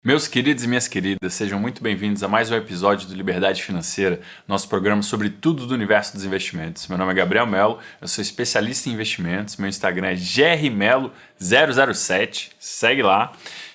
Meus queridos e minhas queridas, sejam muito bem-vindos a mais um episódio do Liberdade Financeira, nosso programa sobre tudo do universo dos investimentos. Meu nome é Gabriel Melo, eu sou especialista em investimentos, meu Instagram é grmelo007, segue lá.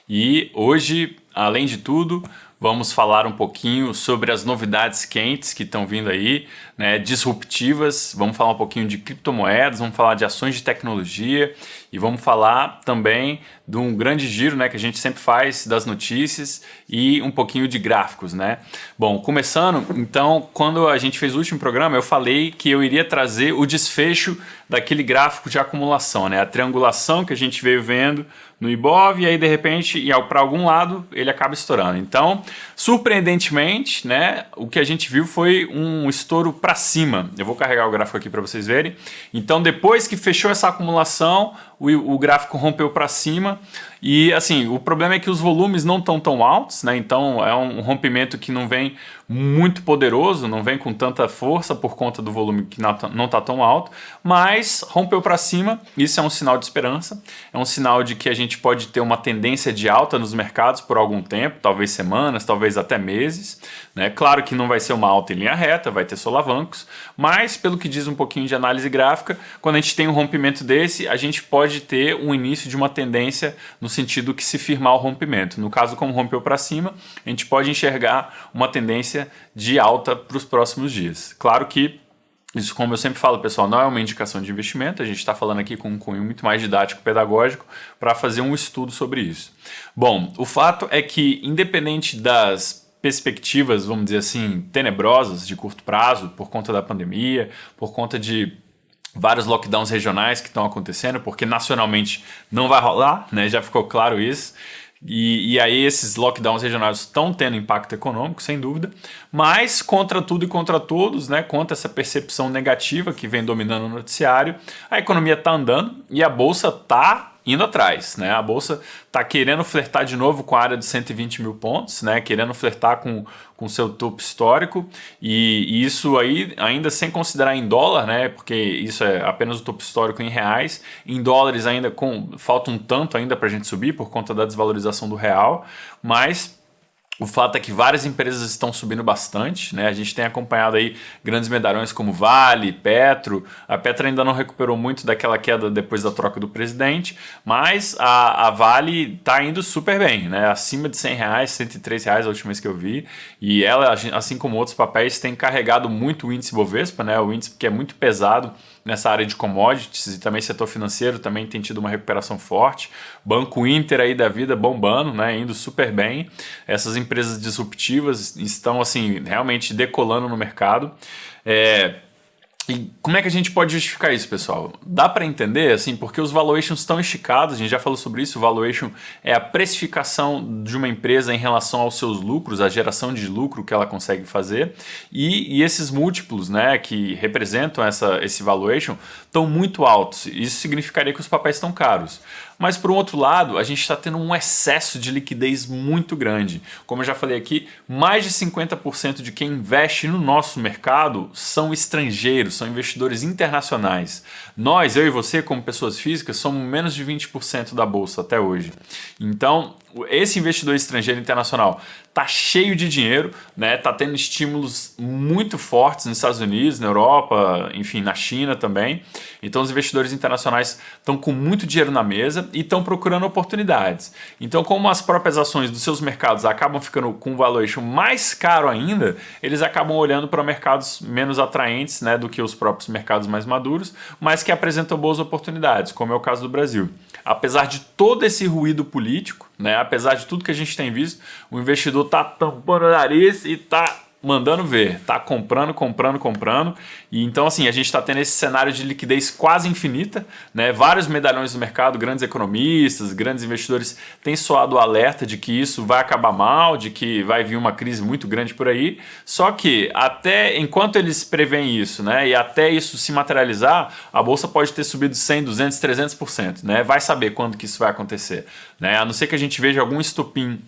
E hoje, além de tudo, vamos falar um pouquinho sobre as novidades quentes que estão vindo aí, né, disruptivas. Vamos falar um pouquinho de criptomoedas, vamos falar de ações de tecnologia e vamos falar também de um grande giro, né, que a gente sempre faz das notícias e um pouquinho de gráficos, né? Bom, começando, então, quando a gente fez o último programa, eu falei que eu iria trazer o desfecho daquele gráfico de acumulação, né? A triangulação que a gente veio vendo no Ibov e aí de repente, para algum lado, ele acaba estourando. Então, surpreendentemente, né, o que a gente viu foi um estouro para cima. Eu vou carregar o gráfico aqui para vocês verem. Então, depois que fechou essa acumulação, o gráfico rompeu para cima e assim, o problema é que os volumes não estão tão altos, né? Então é um rompimento que não vem muito poderoso, não vem com tanta força por conta do volume que não está tão alto, mas rompeu para cima. Isso é um sinal de esperança, é um sinal de que a gente pode ter uma tendência de alta nos mercados por algum tempo, talvez semanas, talvez até meses, né? Claro que não vai ser uma alta em linha reta, vai ter solavancos, mas pelo que diz um pouquinho de análise gráfica, quando a gente tem um rompimento desse, a gente pode ter um início de uma tendência no sentido que se firmar o rompimento. No caso, como rompeu para cima, a gente pode enxergar uma tendência de alta para os próximos dias. Claro que isso, como eu sempre falo, pessoal, não é uma indicação de investimento, a gente está falando aqui com um cunho muito mais didático, pedagógico, para fazer um estudo sobre isso. Bom, o fato é que, independente das perspectivas, vamos dizer assim, tenebrosas de curto prazo, por conta da pandemia, por conta de vários lockdowns regionais que estão acontecendo, porque nacionalmente não vai rolar, né? Já ficou claro isso. E aí esses lockdowns regionais estão tendo impacto econômico, sem dúvida, mas contra tudo e contra todos, né, contra essa percepção negativa que vem dominando o noticiário, a economia está andando e a Bolsa está indo atrás, né? A Bolsa está querendo flertar de novo com a área de 120 mil pontos, né? Querendo flertar com seu topo histórico e isso aí ainda sem considerar em dólar, né? Porque isso é apenas o topo histórico em reais. Em dólares ainda falta um tanto ainda para a gente subir por conta da desvalorização do real, mas o fato é que várias empresas estão subindo bastante, né? A gente tem acompanhado aí grandes medalhões como Vale, Petro. A Petro ainda não recuperou muito daquela queda depois da troca do presidente, mas a Vale está indo super bem, né? Acima de R$100, R$103 a última vez que eu vi. E ela, assim como outros papéis, tem carregado muito o índice Bovespa, né? O índice que é muito pesado nessa área de commodities e também setor financeiro também tem tido uma recuperação forte. Banco Inter aí da vida bombando, né, indo super bem. Essas empresas disruptivas estão assim realmente decolando no mercado. E como é que a gente pode justificar isso, pessoal? Dá para entender, assim, porque os valuations estão esticados, a gente já falou sobre isso, o valuation é a precificação de uma empresa em relação aos seus lucros, a geração de lucro que ela consegue fazer, e esses múltiplos, né, que representam esse valuation estão muito altos, isso significaria que os papéis estão caros. Mas, por um outro lado, a gente está tendo um excesso de liquidez muito grande. Como eu já falei aqui, mais de 50% de quem investe no nosso mercado são estrangeiros, são investidores internacionais. Nós, eu e você, como pessoas físicas, somos menos de 20% da bolsa até hoje. Então, esse investidor estrangeiro internacional está cheio de dinheiro, né? Tá tendo estímulos muito fortes nos Estados Unidos, na Europa, enfim, na China também. Então os investidores internacionais estão com muito dinheiro na mesa e estão procurando oportunidades. Então, como as próprias ações dos seus mercados acabam ficando com um valuation mais caro ainda, eles acabam olhando para mercados menos atraentes, né, do que os próprios mercados mais maduros, mas que apresentam boas oportunidades, como é o caso do Brasil. Apesar de todo esse ruído político, né, apesar de tudo que a gente tem visto, o investidor está tampando o nariz e está mandando ver, está comprando. E então, assim, a gente está tendo esse cenário de liquidez quase infinita, né? Vários medalhões do mercado, grandes economistas, grandes investidores têm soado o alerta de que isso vai acabar mal, de que vai vir uma crise muito grande por aí. Só que até enquanto eles preveem isso, né, e até isso se materializar, a bolsa pode ter subido 100, 200, 300%, né? Vai saber quando que isso vai acontecer, né? A não ser que a gente veja algum estopim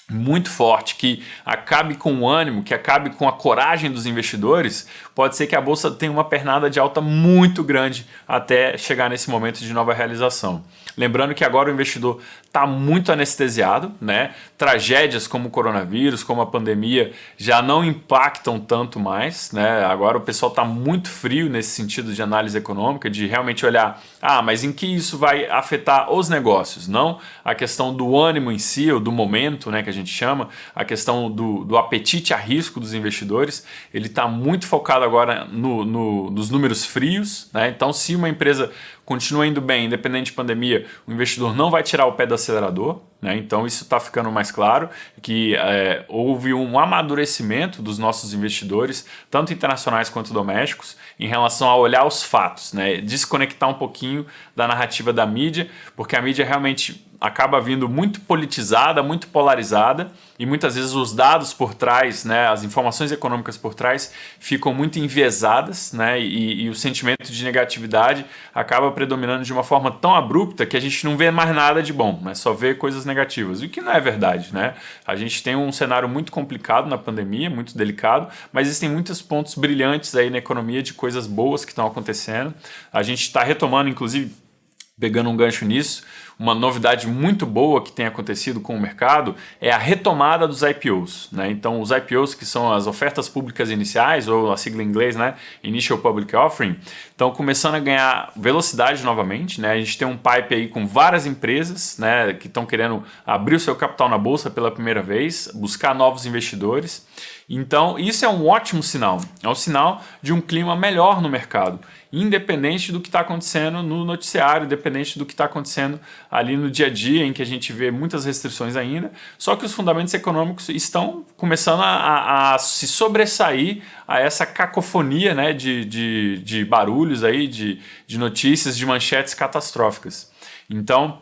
muito forte, que acabe com o ânimo, que acabe com a coragem dos investidores, pode ser que a bolsa tenha uma pernada de alta muito grande até chegar nesse momento de nova realização. Lembrando que agora o investidor está muito anestesiado, né? Tragédias como o coronavírus, como a pandemia, já não impactam tanto mais, né? Agora o pessoal está muito frio nesse sentido de análise econômica, de realmente olhar, mas em que isso vai afetar os negócios, não a questão do ânimo em si, ou do momento, né, que a gente chama, a questão do apetite a risco dos investidores. Ele está muito focado agora nos números frios, né? Então, se uma empresa continua indo bem, independente de pandemia, o investidor não vai tirar o pé do acelerador, né? Então isso está ficando mais claro, que houve um amadurecimento dos nossos investidores, tanto internacionais quanto domésticos, em relação a olhar os fatos, né? Desconectar um pouquinho da narrativa da mídia, porque a mídia realmente acaba vindo muito politizada, muito polarizada, e muitas vezes os dados por trás, né, as informações econômicas por trás ficam muito enviesadas, né, e o sentimento de negatividade acaba predominando de uma forma tão abrupta que a gente não vê mais nada de bom, né, só vê coisas negativas, o que não é verdade, né? A gente tem um cenário muito complicado na pandemia, muito delicado, mas existem muitos pontos brilhantes aí na economia de coisas boas que estão acontecendo. A gente está retomando, inclusive, pegando um gancho nisso, uma novidade muito boa que tem acontecido com o mercado é a retomada dos IPOs, né? Então, os IPOs, que são as ofertas públicas iniciais, ou a sigla em inglês, né? Initial Public Offering, estão começando a ganhar velocidade novamente, né? A gente tem um pipe aí com várias empresas, né, que estão querendo abrir o seu capital na bolsa pela primeira vez, buscar novos investidores. Então, isso é um ótimo sinal. É um sinal de um clima melhor no mercado, independente do que está acontecendo no noticiário, independente do que está acontecendo ali no dia a dia, em que a gente vê muitas restrições ainda, só que os fundamentos econômicos estão começando a se sobressair a essa cacofonia, né, de barulhos aí, de notícias, de manchetes catastróficas. Então,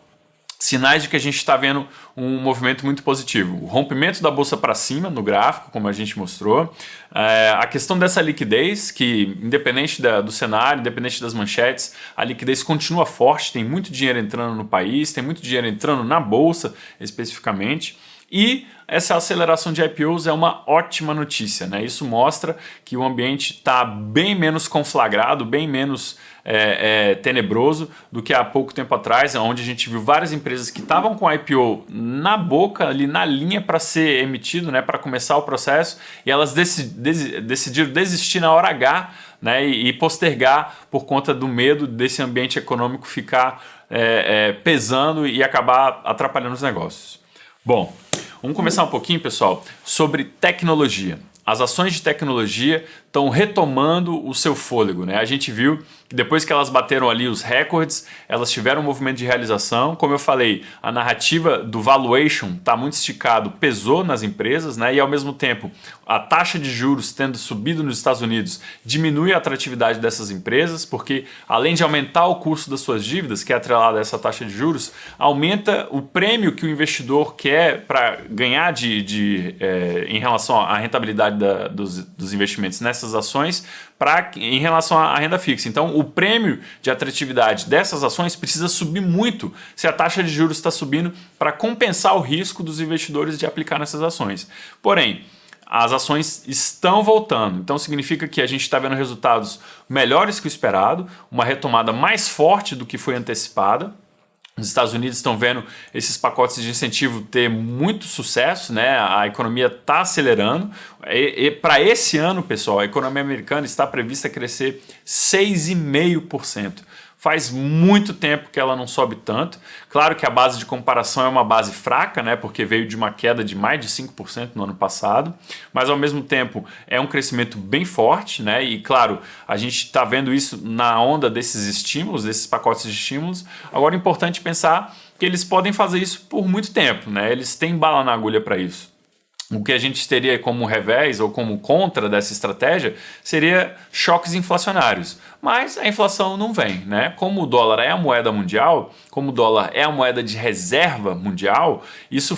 sinais de que a gente está vendo um movimento muito positivo. O rompimento da bolsa para cima no gráfico, como a gente mostrou. A questão dessa liquidez, que independente do cenário, independente das manchetes, a liquidez continua forte, tem muito dinheiro entrando no país, tem muito dinheiro entrando na bolsa especificamente. E essa aceleração de IPOs é uma ótima notícia, né? Isso mostra que o ambiente está bem menos conflagrado, bem menos tenebroso do que há pouco tempo atrás, onde a gente viu várias empresas que estavam com IPO na boca, ali na linha para ser emitido, né, para começar o processo, e elas decidiram desistir na hora H, né, e postergar por conta do medo desse ambiente econômico ficar pesando e acabar atrapalhando os negócios. Bom, vamos começar um pouquinho, pessoal, sobre tecnologia. As ações de tecnologia estão retomando o seu fôlego, né? A gente viu que depois que elas bateram ali os recordes, elas tiveram um movimento de realização. Como eu falei, a narrativa do valuation está muito esticado, pesou nas empresas, né? E ao mesmo tempo, a taxa de juros tendo subido nos Estados Unidos diminui a atratividade dessas empresas, porque além de aumentar o custo das suas dívidas, que é atrelado a essa taxa de juros, aumenta o prêmio que o investidor quer para ganhar em relação à rentabilidade dos investimentos nessas ações em relação à renda fixa. Então, o prêmio de atratividade dessas ações precisa subir muito se a taxa de juros está subindo para compensar o risco dos investidores de aplicar nessas ações. Porém, as ações estão voltando, então significa que a gente está vendo resultados melhores que o esperado, uma retomada mais forte do que foi antecipada. Os Estados Unidos estão vendo esses pacotes de incentivo ter muito sucesso, né? A economia está acelerando. E para esse ano, pessoal, a economia americana está prevista crescer 6,5%. Faz muito tempo que ela não sobe tanto. Claro que a base de comparação é uma base fraca, né? Porque veio de uma queda de mais de 5% no ano passado, mas ao mesmo tempo é um crescimento bem forte, né? E claro, a gente está vendo isso na onda desses estímulos, desses pacotes de estímulos. Agora é importante pensar que eles podem fazer isso por muito tempo, né? Eles têm bala na agulha para isso. O que a gente teria como revés ou como contra dessa estratégia seria choques inflacionários. mas a inflação não vem, né? Como o dólar é a moeda mundial, como o dólar é a moeda de reserva mundial, isso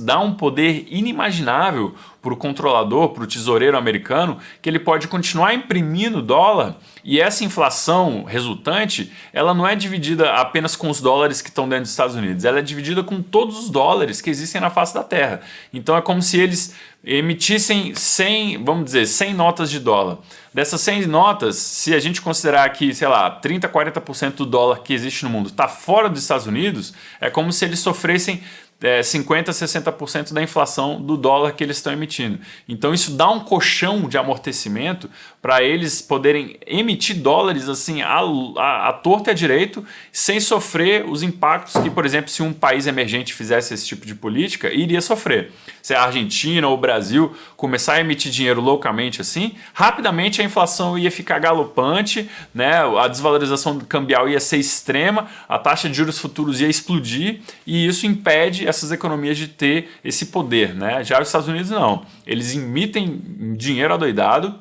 dá um poder inimaginável para o controlador, para o tesoureiro americano, que ele pode continuar imprimindo dólar e essa inflação resultante, ela não é dividida apenas com os dólares que estão dentro dos Estados Unidos, ela é dividida com todos os dólares que existem na face da Terra. Então é como se eles emitissem 100, vamos dizer, 100 notas de dólar. Dessas 100 notas, se a gente considerar que, sei lá, 30, 40% do dólar que existe no mundo está fora dos Estados Unidos, é como se eles sofressem 50%, 60% da inflação do dólar que eles estão emitindo. Então isso dá um colchão de amortecimento para eles poderem emitir dólares assim à torta e à direito, sem sofrer os impactos que, por exemplo, se um país emergente fizesse esse tipo de política, iria sofrer. Se a Argentina ou o Brasil começar a emitir dinheiro loucamente assim, rapidamente a inflação ia ficar galopante, né? A desvalorização cambial ia ser extrema, a taxa de juros futuros ia explodir e isso impede essas economias de ter esse poder, né? Já os Estados Unidos não, eles emitem dinheiro adoidado,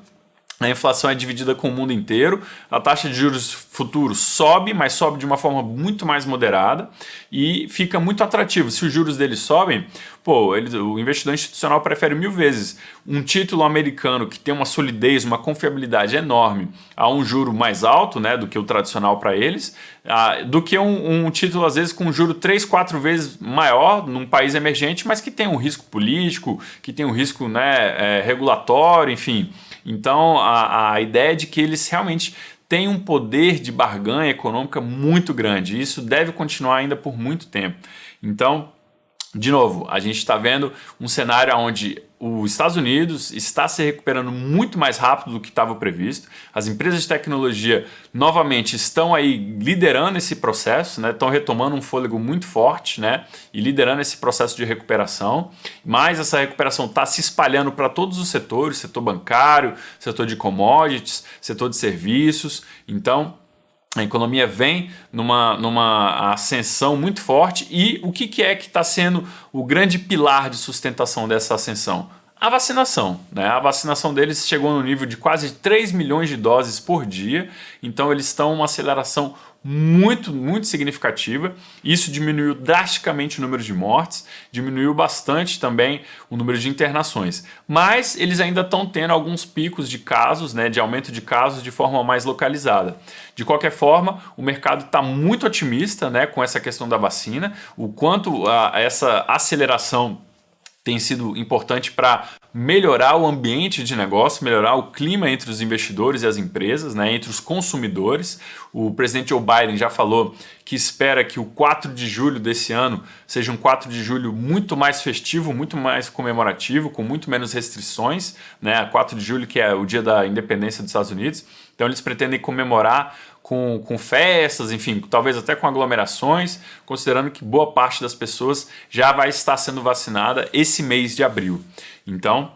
a inflação é dividida com o mundo inteiro, a taxa de juros futuros sobe, mas sobe de uma forma muito mais moderada e fica muito atrativo. Se os juros deles sobem, o investidor institucional prefere 1000 vezes um título americano que tem uma solidez, uma confiabilidade enorme a um juro mais alto, né, do que o tradicional para eles, do que um título às vezes com um juro 3, 4 vezes maior num país emergente, mas que tem um risco político, que tem um risco, né, regulatório, enfim. Então a ideia é de que eles realmente têm um poder de barganha econômica muito grande e isso deve continuar ainda por muito tempo. Então, de novo, a gente está vendo um cenário onde os Estados Unidos está se recuperando muito mais rápido do que estava previsto. As empresas de tecnologia novamente estão aí liderando esse processo, né? Estão retomando um fôlego muito forte, né? E liderando esse processo de recuperação. Mas essa recuperação está se espalhando para todos os setores, setor bancário, setor de commodities, setor de serviços. Então, a economia vem numa ascensão muito forte e o que é que está sendo o grande pilar de sustentação dessa ascensão? A vacinação, né? A vacinação deles chegou no nível de quase 3 milhões de doses por dia, então eles estão uma aceleração muito, muito significativa. Isso diminuiu drasticamente o número de mortes, diminuiu bastante também o número de internações. Mas eles ainda estão tendo alguns picos de casos, né, de aumento de casos de forma mais localizada. De qualquer forma, o mercado está muito otimista, né, com essa questão da vacina, o quanto essa aceleração tem sido importante para melhorar o ambiente de negócio, melhorar o clima entre os investidores e as empresas, né, entre os consumidores. O presidente Joe Biden já falou que espera que o 4 de julho desse ano seja um 4 de julho muito mais festivo, muito mais comemorativo, com muito menos restrições, né, 4 de julho que é o dia da independência dos Estados Unidos. Então eles pretendem comemorar com festas, enfim, talvez até com aglomerações, considerando que boa parte das pessoas já vai estar sendo vacinada esse mês de abril. Então,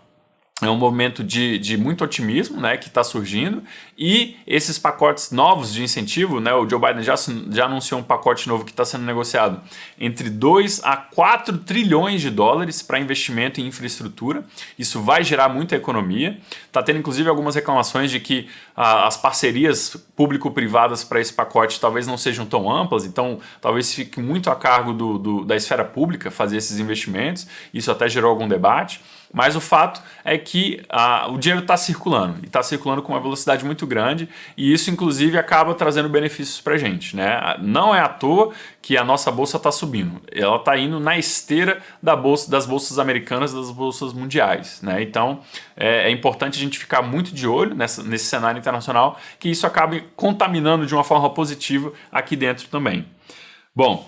é um movimento de muito otimismo, né, que está surgindo e esses pacotes novos de incentivo, né, o Joe Biden já anunciou um pacote novo que está sendo negociado entre 2 a 4 trilhões de dólares para investimento em infraestrutura. Isso vai gerar muita economia. Está tendo inclusive algumas reclamações de que as parcerias público-privadas para esse pacote talvez não sejam tão amplas, então talvez fique muito a cargo da esfera pública fazer esses investimentos. Isso até gerou algum debate. Mas o fato é que o dinheiro está circulando, e está circulando com uma velocidade muito grande, e isso inclusive acaba trazendo benefícios para a gente, né? Não é à toa que a nossa bolsa está subindo, ela está indo na esteira das bolsas americanas, das bolsas mundiais, né? Então é importante a gente ficar muito de olho nesse cenário internacional, que isso acabe contaminando de uma forma positiva aqui dentro também. Bom,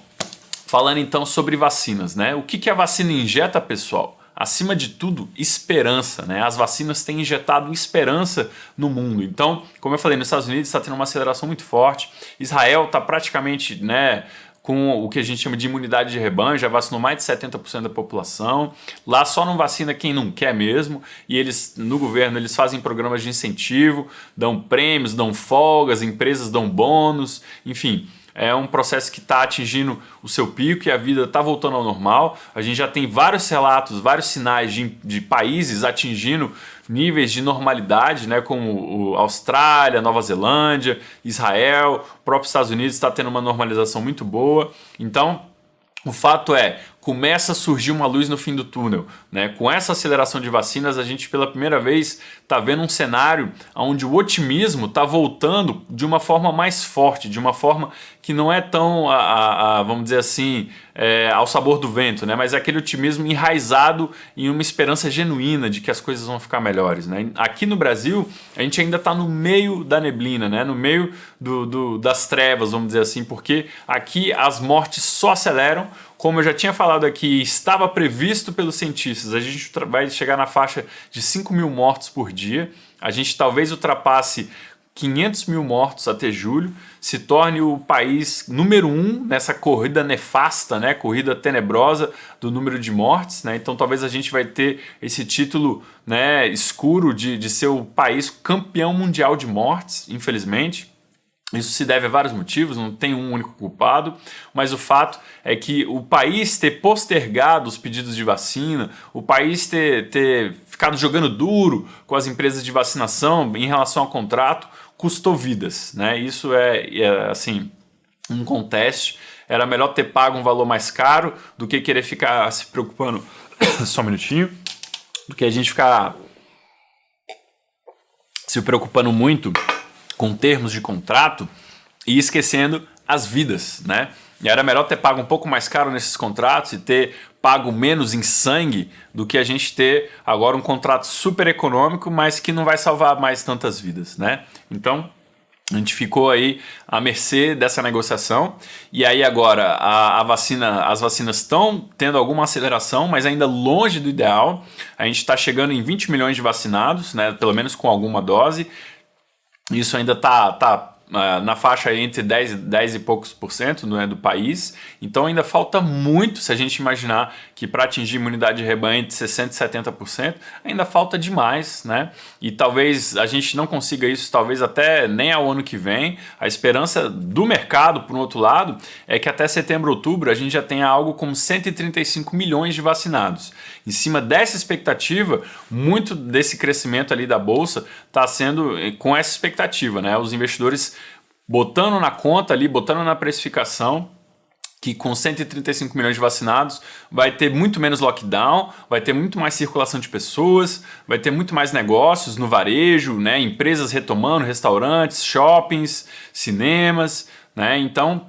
falando então sobre vacinas, né? O que a vacina injeta, pessoal? Acima de tudo, esperança, né? As vacinas têm injetado esperança no mundo. Então, como eu falei, nos Estados Unidos está tendo uma aceleração muito forte. Israel está praticamente, né, com o que a gente chama de imunidade de rebanho, já vacinou mais de 70% da população. Lá só não vacina quem não quer mesmo. E eles, no governo, eles fazem programas de incentivo, dão prêmios, dão folgas, empresas dão bônus, enfim. é um processo que está atingindo o seu pico e a vida está voltando ao normal. A gente já tem vários relatos, vários sinais de países atingindo níveis de normalidade, né, como Austrália, Nova Zelândia, Israel, o próprio Estados Unidos está tendo uma normalização muito boa. Então, o fato é, começa a surgir uma luz no fim do túnel, né? Com essa aceleração de vacinas, a gente pela primeira vez está vendo um cenário onde o otimismo está voltando de uma forma mais forte, de uma forma que não é tão, vamos dizer assim, ao sabor do vento, né? Mas é aquele otimismo enraizado em uma esperança genuína de que as coisas vão ficar melhores, né? Aqui no Brasil, a gente ainda está no meio da neblina, né? No meio das trevas, vamos dizer assim, porque aqui as mortes só aceleram. Como eu já tinha falado aqui, estava previsto pelos cientistas, a gente vai chegar na faixa de 5 mil mortos por dia. A gente talvez ultrapasse 500 mil mortos até julho, se torne o país número 1 nessa corrida nefasta, né, corrida tenebrosa do número de mortes, né? Então talvez a gente vai ter esse título, né, escuro de ser o país campeão mundial de mortes, infelizmente. Isso se deve a vários motivos, não tem um único culpado, mas o fato é que o país ter postergado os pedidos de vacina, o país ter ficado jogando duro com as empresas de vacinação em relação ao contrato, custou vidas, né? Isso é assim, um conteste. Era melhor ter pago um valor mais caro do que querer ficar se preocupando, só um minutinho, do que a gente ficar se preocupando muito com termos de contrato e esquecendo as vidas, né? E era melhor ter pago um pouco mais caro nesses contratos e ter pago menos em sangue do que a gente ter agora um contrato super econômico, mas que não vai salvar mais tantas vidas, né? Então, a gente ficou aí à mercê dessa negociação e aí agora as vacinas estão tendo alguma aceleração, mas ainda longe do ideal. A gente está chegando em 20 milhões de vacinados, né? Pelo menos com alguma dose. Isso ainda está na faixa entre 10 e poucos por cento, não é, do país. Então ainda falta muito, se a gente imaginar que para atingir imunidade de rebanho de 60% e 70%, ainda falta demais, né? E talvez a gente não consiga isso, talvez até nem ao ano que vem. A esperança do mercado, por um outro lado, é que até setembro, outubro, a gente já tenha algo como 135 milhões de vacinados. Em cima dessa expectativa, muito desse crescimento ali da Bolsa está sendo com essa expectativa, né? Os investidores botando na conta ali, botando na precificação que com 135 milhões de vacinados vai ter muito menos lockdown, vai ter muito mais circulação de pessoas, vai ter muito mais negócios no varejo, né? Empresas retomando, restaurantes, shoppings, cinemas, né? Então,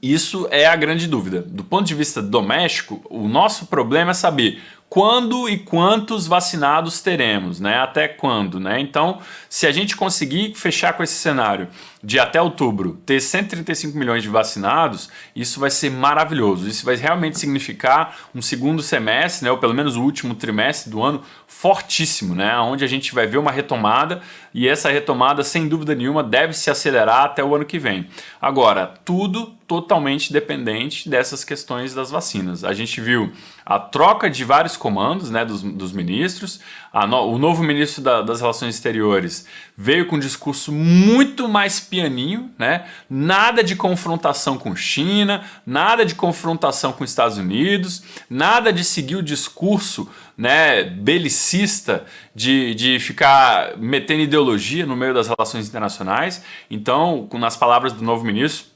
isso é a grande dúvida. Do ponto de vista doméstico, o nosso problema é saber quando e quantos vacinados teremos, né? Até quando, né? Então, se a gente conseguir fechar com esse cenário de até outubro ter 135 milhões de vacinados, isso vai ser maravilhoso. Isso vai realmente significar um segundo semestre, né? Ou pelo menos o último trimestre do ano fortíssimo, né? Onde a gente vai ver uma retomada e essa retomada, sem dúvida nenhuma, deve se acelerar até o ano que vem. Agora, tudo totalmente dependente dessas questões das vacinas. A gente viu a troca de vários comandos, né, dos ministros. O novo ministro das Relações Exteriores veio com um discurso muito mais pianinho, né? Nada de confrontação com China, nada de confrontação com Estados Unidos, nada de seguir o discurso, né, belicista de ficar metendo ideologia no meio das relações internacionais. Então, nas palavras do novo ministro,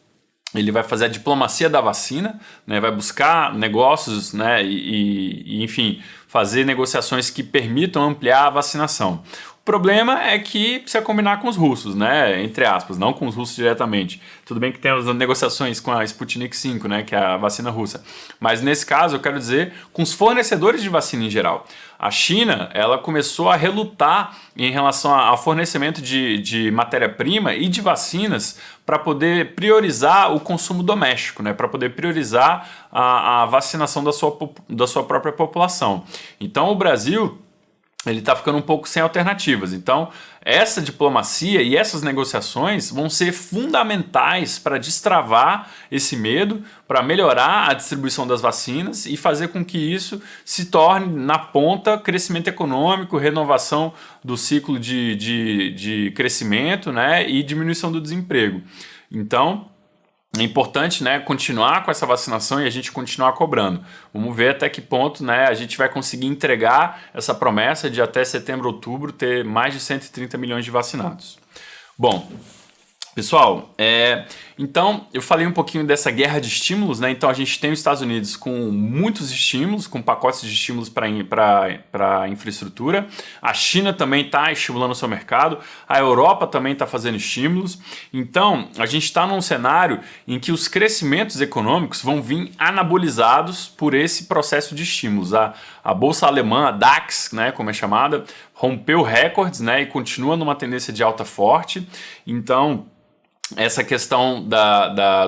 ele vai fazer a diplomacia da vacina, né, vai buscar negócios, né, enfim, fazer negociações que permitam ampliar a vacinação. O problema é que precisa combinar com os russos, né, entre aspas, não com os russos diretamente. Tudo bem que tem as negociações com a Sputnik V, né, que é a vacina russa. Mas nesse caso eu quero dizer com os fornecedores de vacina em geral. A China, ela começou a relutar em relação ao fornecimento de matéria-prima e de vacinas para poder priorizar o consumo doméstico, né? Para poder priorizar a vacinação da sua própria população. Então o Brasil, ele está ficando um pouco sem alternativas. Então, essa diplomacia e essas negociações vão ser fundamentais para destravar esse medo, para melhorar a distribuição das vacinas e fazer com que isso se torne, na ponta, crescimento econômico, renovação do ciclo de crescimento, né, e diminuição do desemprego. Então, é importante, né, continuar com essa vacinação e a gente continuar cobrando. Vamos ver até que ponto, né, a gente vai conseguir entregar essa promessa de até setembro, outubro ter mais de 130 milhões de vacinados. Bom, pessoal, então eu falei um pouquinho dessa guerra de estímulos, né? Então a gente tem os Estados Unidos com muitos estímulos, com pacotes de estímulos para infraestrutura. A China também está estimulando o seu mercado. A Europa também está fazendo estímulos. Então a gente está num cenário em que os crescimentos econômicos vão vir anabolizados por esse processo de estímulos. A bolsa alemã, a DAX, né, como é chamada, rompeu recordes, né, e continua numa tendência de alta forte. Então essa questão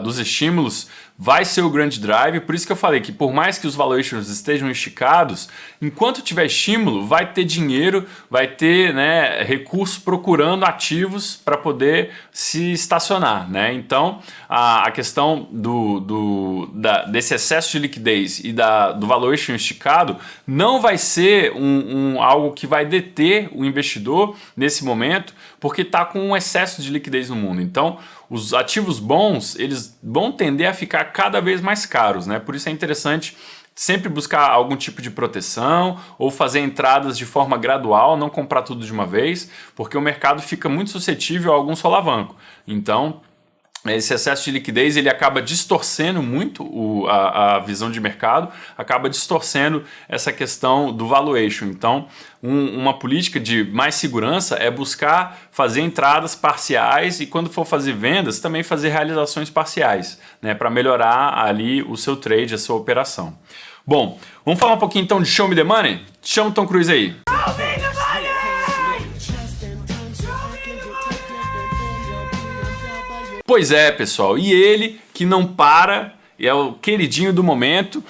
dos estímulos vai ser o grande drive, por isso que eu falei que por mais que os valuations estejam esticados, enquanto tiver estímulo, vai ter dinheiro, vai ter, né, recurso procurando ativos para poder se estacionar, né? Então a questão desse excesso de liquidez e do valuation esticado não vai ser algo que vai deter o investidor nesse momento, porque está com um excesso de liquidez no mundo. Então os ativos bons, eles vão tender a ficar cada vez mais caros, né? Por isso é interessante sempre buscar algum tipo de proteção ou fazer entradas de forma gradual, não comprar tudo de uma vez, porque o mercado fica muito suscetível a algum solavanco. Então, esse excesso de liquidez ele acaba distorcendo muito a visão de mercado, acaba distorcendo essa questão do valuation. Então, uma política de mais segurança é buscar fazer entradas parciais e quando for fazer vendas, também fazer realizações parciais, né, para melhorar ali o seu trade, a sua operação. Bom, vamos falar um pouquinho então de Show Me The Money? Chama o Tom Cruise aí. Pois é, pessoal, e ele que não para, é o queridinho do momento,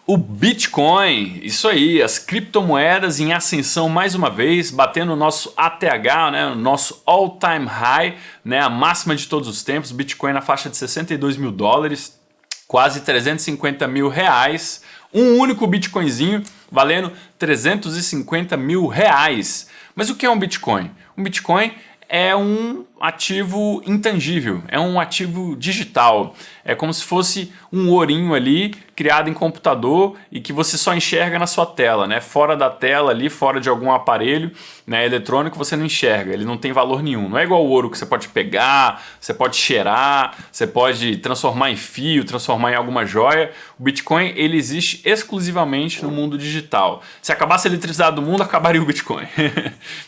o Bitcoin. Isso aí, as criptomoedas em ascensão mais uma vez, batendo o nosso ATH, né, o nosso all-time high, né, a máxima de todos os tempos, Bitcoin na faixa de 62 mil dólares, quase 350 mil reais, um único Bitcoinzinho valendo 350 mil reais. Mas o que é um Bitcoin? Um Bitcoin é um ativo intangível, é um ativo digital. É como se fosse um ourinho ali criado em computador e que você só enxerga na sua tela, né? Fora da tela ali, fora de algum aparelho, né, eletrônico, você não enxerga, ele não tem valor nenhum. Não é igual o ouro que você pode pegar, você pode cheirar, você pode transformar em fio, transformar em alguma joia. O Bitcoin, ele existe exclusivamente no mundo digital. Se acabasse a eletricidade do mundo, acabaria o Bitcoin.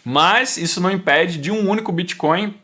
Mas isso não impede de um único Bitcoin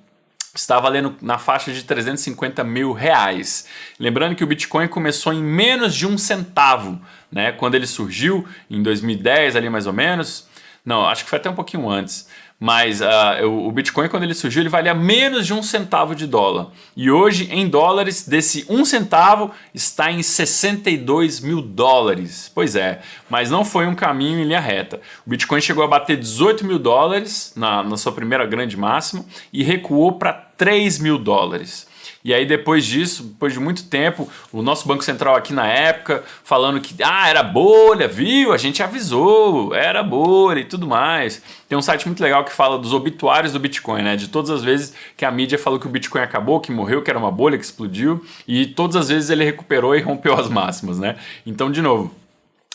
está valendo na faixa de 350 mil reais. Lembrando que o Bitcoin começou em menos de 1 centavo, né? Quando ele surgiu, em 2010 ali mais ou menos. Não, acho que foi até um pouquinho antes. Mas o Bitcoin, quando ele surgiu, ele valia menos de 1 centavo de dólar. E hoje, em dólares, desse 1 centavo está em 62 mil dólares. Pois é, mas não foi um caminho em linha reta. O Bitcoin chegou a bater 18 mil dólares na sua primeira grande máxima e recuou para 3 mil dólares. E aí depois disso, depois de muito tempo, o nosso Banco Central aqui na época falando que era bolha, viu? A gente avisou, era bolha e tudo mais. Tem um site muito legal que fala dos obituários do Bitcoin, né? De todas as vezes que a mídia falou que o Bitcoin acabou, que morreu, que era uma bolha, que explodiu, e todas as vezes ele recuperou e rompeu as máximas, né? Então, de novo,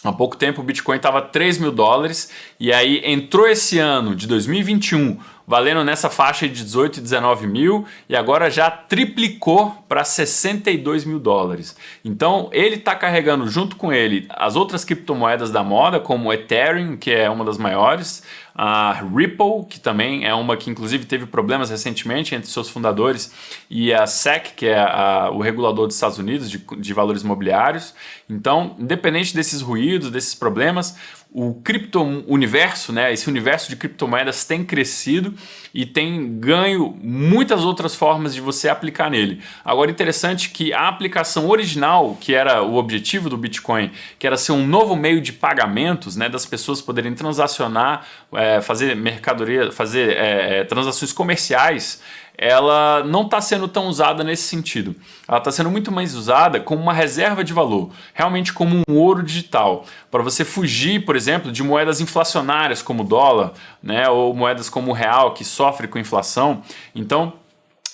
há pouco tempo o Bitcoin estava 3 mil dólares e aí entrou esse ano de 2021 valendo nessa faixa de 18 e 19 mil e agora já triplicou para 62 mil dólares. Então ele está carregando junto com ele as outras criptomoedas da moda, como o Ethereum, que é uma das maiores, a Ripple, que também é uma que inclusive teve problemas recentemente entre seus fundadores, e a SEC, que é o regulador dos Estados Unidos de valores imobiliários. Então, independente desses ruídos, desses problemas, o cripto-universo, né, esse universo de criptomoedas tem crescido e tem ganho muitas outras formas de você aplicar nele. Agora, interessante que a aplicação original, que era o objetivo do Bitcoin, que era ser um novo meio de pagamentos, né, das pessoas poderem transacionar, fazer mercadoria, fazer transações comerciais, ela não está sendo tão usada nesse sentido. Ela está sendo muito mais usada como uma reserva de valor, realmente como um ouro digital, para você fugir, por exemplo, de moedas inflacionárias como o dólar, né, ou moedas como o real, que sofre com inflação. Então,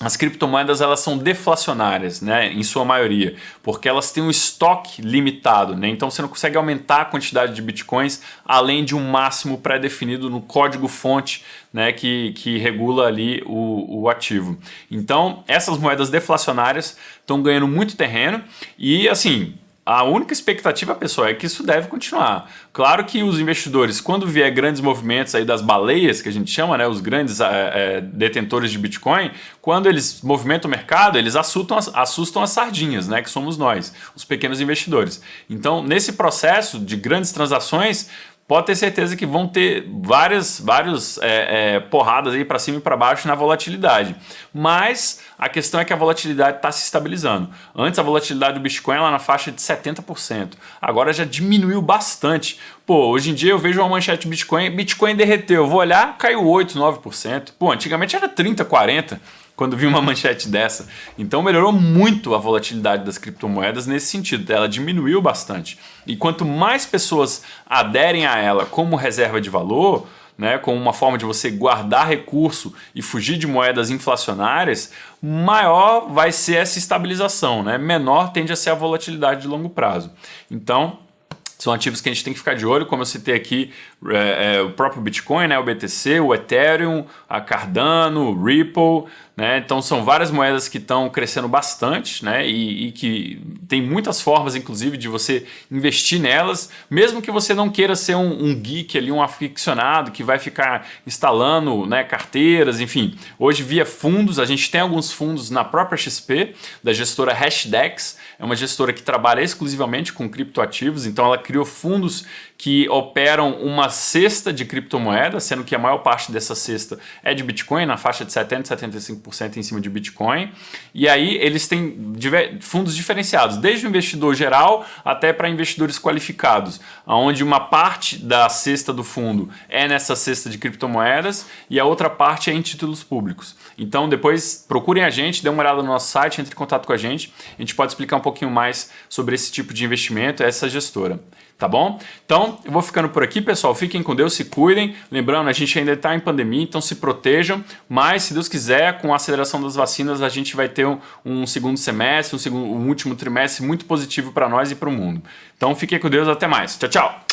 as criptomoedas elas são deflacionárias, né, em sua maioria, porque elas têm um estoque limitado, né, então você não consegue aumentar a quantidade de bitcoins além de um máximo pré-definido no código-fonte, né, que regula ali o ativo. Então essas moedas deflacionárias estão ganhando muito terreno e assim, a única expectativa, pessoal, é que isso deve continuar. Claro que os investidores, quando vier grandes movimentos aí das baleias, que a gente chama, né, os grandes detentores de Bitcoin, quando eles movimentam o mercado, eles assustam as sardinhas, né, que somos nós, os pequenos investidores. Então, nesse processo de grandes transações, pode ter certeza que vão ter várias porradas aí para cima e para baixo na volatilidade. Mas a questão é que a volatilidade está se estabilizando. Antes a volatilidade do Bitcoin era na faixa de 70%. Agora já diminuiu bastante. Pô, hoje em dia eu vejo uma manchete de Bitcoin derreteu. Eu vou olhar, caiu 8%, 9%. Pô, antigamente era 30%, 40%. Quando vi uma manchete dessa. Então melhorou muito a volatilidade das criptomoedas nesse sentido, ela diminuiu bastante. E quanto mais pessoas aderem a ela como reserva de valor, né, como uma forma de você guardar recurso e fugir de moedas inflacionárias, maior vai ser essa estabilização, né? Menor tende a ser a volatilidade de longo prazo. Então, são ativos que a gente tem que ficar de olho, como eu citei aqui, o próprio Bitcoin, né, o BTC, o Ethereum, a Cardano, o Ripple, né, então são várias moedas que estão crescendo bastante, né, e que tem muitas formas, inclusive, de você investir nelas, mesmo que você não queira ser um geek ali, um aficionado que vai ficar instalando, né, carteiras, enfim. Hoje, via fundos, a gente tem alguns fundos na própria XP, da gestora Hashdex, é uma gestora que trabalha exclusivamente com criptoativos, então ela criou fundos que operam uma cesta de criptomoedas, sendo que a maior parte dessa cesta é de Bitcoin, na faixa de 70%, 75% em cima de Bitcoin. E aí eles têm fundos diferenciados, desde o investidor geral até para investidores qualificados, onde uma parte da cesta do fundo é nessa cesta de criptomoedas e a outra parte é em títulos públicos. Então depois procurem a gente, dê uma olhada no nosso site, entre em contato com a gente pode explicar um pouquinho mais sobre esse tipo de investimento, essa gestora. Tá bom? Então, eu vou ficando por aqui, pessoal. Fiquem com Deus, se cuidem. Lembrando, a gente ainda está em pandemia, então se protejam. Mas, se Deus quiser, com a aceleração das vacinas, a gente vai ter um segundo semestre, um último trimestre muito positivo para nós e para o mundo. Então, fiquem com Deus. Até mais. Tchau, tchau!